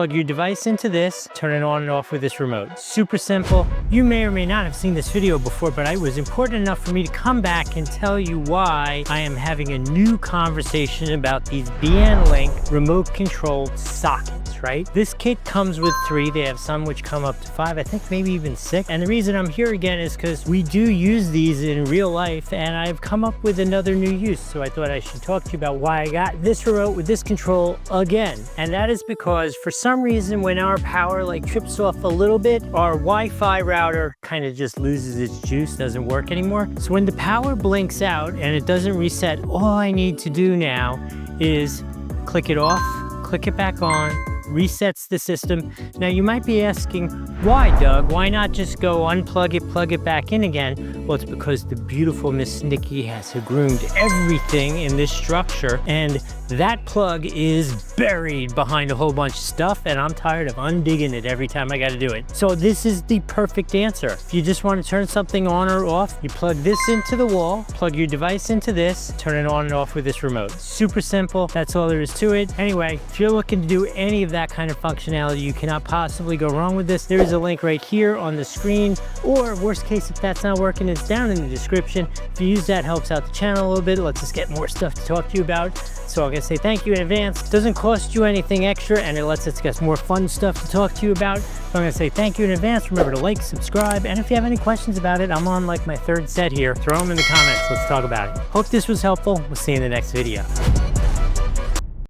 Plug your device into this, turn it on and off with this remote. Super simple. You may or may not have seen this video before, but it was important enough for me to come back and tell you why I am having a new conversation about these BN-Link remote controlled sockets, right? This kit comes with 3. They have some which come up to 5, I think maybe even 6. And the reason I'm here again is because we do use these in real life, and I've come up with another new use. So I thought I should talk to you about why I got this remote with this control again. And that is because for some reason, when our power trips off a little bit, our Wi-Fi router kind of just loses its juice, doesn't work anymore. So when the power blinks out and it doesn't reset, all I need to do now is click it off, click it back on, resets the system. Now you might be asking, why, Doug? Why not just go unplug it, plug it back in again? Well, it's because the beautiful Miss Nikki has groomed everything in this structure, and that plug is buried behind a whole bunch of stuff, and I'm tired of undigging it every time I got to do it. So this is the perfect answer. If you just want to turn something on or off, you plug this into the wall, plug your device into this, turn it on and off with this remote. Super simple. That's all there is to it. Anyway, if you're looking to do any of that kind of functionality, you cannot possibly go wrong with this. There is a link right here on the screen, or worst case, if that's not working, it's down in the description. If you use that, helps out the channel a little bit. It lets us get more stuff to talk to you about. So I'm gonna say thank you in advance. It doesn't cost you anything extra, and it lets us get more fun stuff to talk to you about. So I'm gonna say thank you in advance. Remember to like, subscribe, and if you have any questions about it, I'm on my 3rd set here. Throw them in the comments. Let's talk about it. Hope this was helpful. We'll see you in the next video.